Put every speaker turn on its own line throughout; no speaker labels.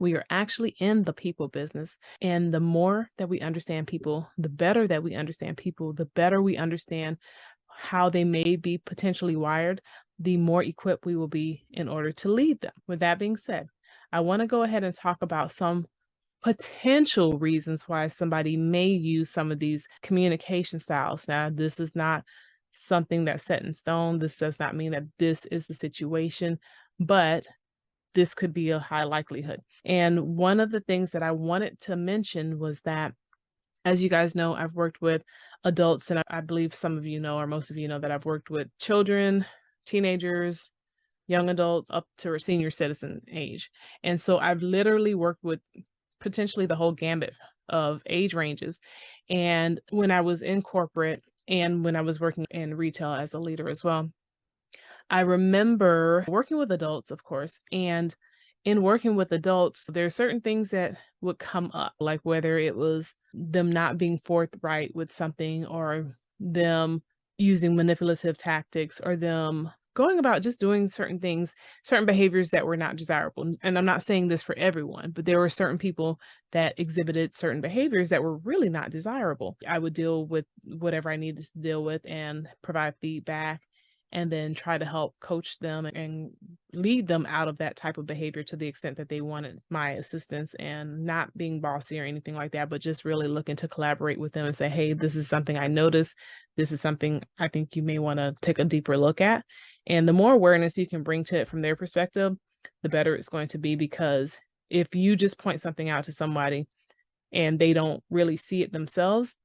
We are actually in the people business. And the more that we understand people, the better that we understand people, the better we understand how they may be potentially wired, the more equipped we will be in order to lead them. With that being said, I want to go ahead and talk about some potential reasons why somebody may use some of these communication styles. Now, this is not something that's set in stone. This does not mean that this is the situation, but this could be a high likelihood. And one of the things that I wanted to mention was that, as you guys know, I've worked with adults, and I believe some of you know, or most of you know, that I've worked with children, teenagers, young adults, up to senior citizen age. And so I've literally worked with potentially the whole gambit of age ranges. And when I was in corporate and when I was working in retail as a leader as well, I remember working with adults, of course, and in working with adults, there are certain things that would come up, like whether it was them not being forthright with something, or them using manipulative tactics, or them going about just doing certain things, certain behaviors that were not desirable. And I'm not saying this for everyone, but there were certain people that exhibited certain behaviors that were really not desirable. I would deal with whatever I needed to deal with and provide feedback, and then try to help coach them and lead them out of that type of behavior to the extent that they wanted my assistance, and not being bossy or anything like that, but just really looking to collaborate with them and say, hey, this is something I noticed. This is something I think you may want to take a deeper look at. And the more awareness you can bring to it from their perspective, the better it's going to be, because if you just point something out to somebody and they don't really see it themselves,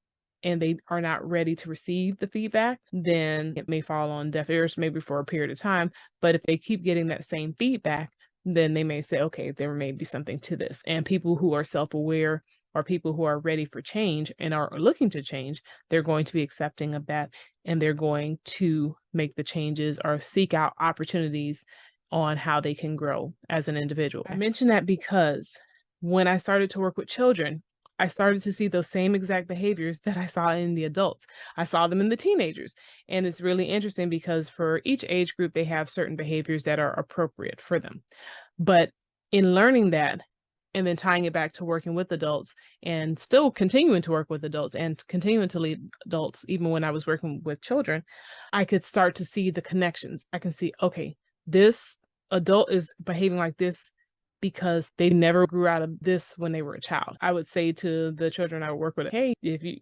and they are not ready to receive the feedback, then it may fall on deaf ears, maybe for a period of time. But if they keep getting that same feedback, then they may say, okay, there may be something to this. And people who are self-aware, or people who are ready for change and are looking to change, they're going to be accepting of that, and they're going to make the changes or seek out opportunities on how they can grow as an individual. I mention that because when I started to work with children, I started to see those same exact behaviors that I saw in the adults. I saw them in the teenagers. And it's really interesting because for each age group, they have certain behaviors that are appropriate for them. But in learning that, and then tying it back to working with adults, and still continuing to work with adults and continuing to lead adults, even when I was working with children, I could start to see the connections. I can see, okay, this adult is behaving like this because they never grew out of this when they were a child. I would say to the children I work with, hey, if you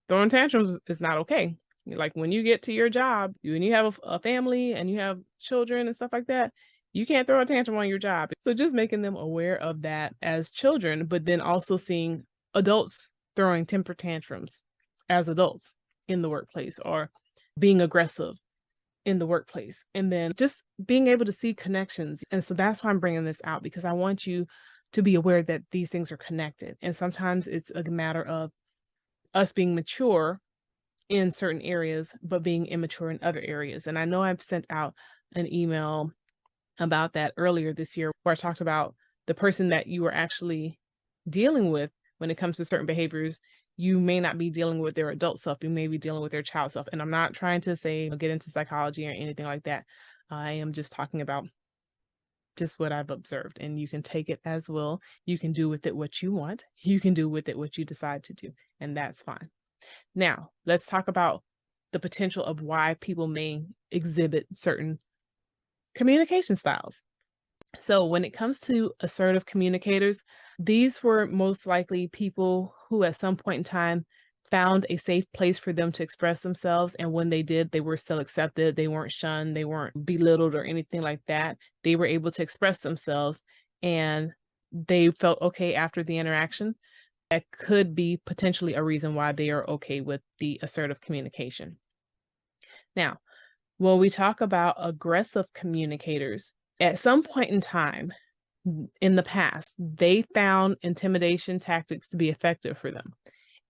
throwing tantrums is not okay. Like when you get to your job, and you have a family and you have children and stuff like that, you can't throw a tantrum on your job. So just making them aware of that as children, but then also seeing adults throwing temper tantrums as adults in the workplace, or being aggressive in the workplace, and then just being able to see connections. And so that's why I'm bringing this out, because I want you to be aware that these things are connected. And sometimes it's a matter of us being mature in certain areas, but being immature in other areas. And I know I've sent out an email about that earlier this year, where I talked about the person that you are actually dealing with when it comes to certain behaviors. You may not be dealing with their adult self, you may be dealing with their child self. And I'm not trying to say get into psychology or anything like that. I am just talking about just what I've observed, and you can take it as will. You can do with it what you want. You can do with it what you decide to do, and that's fine. Now, let's talk about the potential of why people may exhibit certain communication styles. So when it comes to assertive communicators, these were most likely people who at some point in time found a safe place for them to express themselves. And when they did, they were still accepted. They weren't shunned. They weren't belittled or anything like that. They were able to express themselves, and they felt okay after the interaction. That could be potentially a reason why they are okay with the assertive communication. Now, when we talk about aggressive communicators, at some point in time in the past, they found intimidation tactics to be effective for them.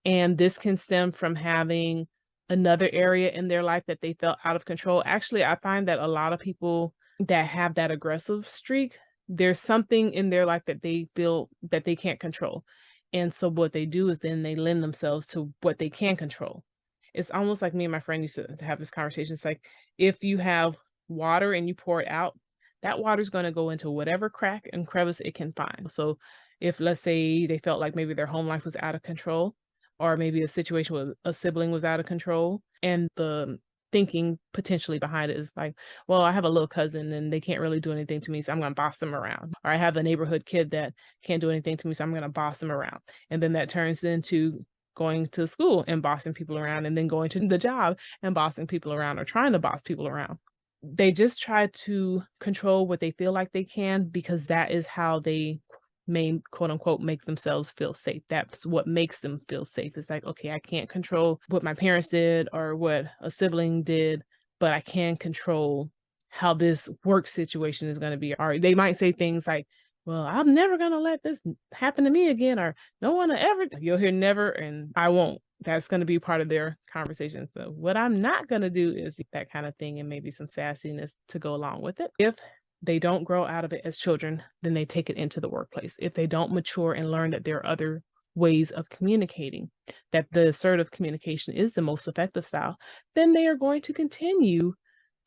And this can stem from having another area in their life that they felt out of control. Actually, I find that a lot of people that have that aggressive streak, there's something in their life that they feel that they can't control. And so what they do is then they lend themselves to what they can control. It's almost like me and my friend used to have this conversation. It's like if you have water and you pour it out, that water's going to go into whatever crack and crevice it can find. So if, let's say, they felt like maybe their home life was out of control, or maybe a situation with a sibling was out of control, and the thinking potentially behind it is like, well, I have a little cousin and they can't really do anything to me, so I'm going to boss them around. Or I have a neighborhood kid that can't do anything to me, so I'm going to boss them around. And then that turns into going to school and bossing people around, and then going to the job and bossing people around, or trying to boss people around. They just try to control what they feel like they can, because that is how they may, quote unquote, make themselves feel safe. That's what makes them feel safe. It's like, okay, I can't control what my parents did or what a sibling did, but I can control how this work situation is going to be. Or they might say things like, well, I'm never going to let this happen to me again, or no one will ever. You'll hear never and I won't. That's going to be part of their conversation. So what I'm not going to do is that kind of thing, and maybe some sassiness to go along with it. If they don't grow out of it as children, then they take it into the workplace. If they don't mature and learn that there are other ways of communicating, that the assertive communication is the most effective style, then they are going to continue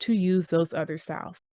to use those other styles.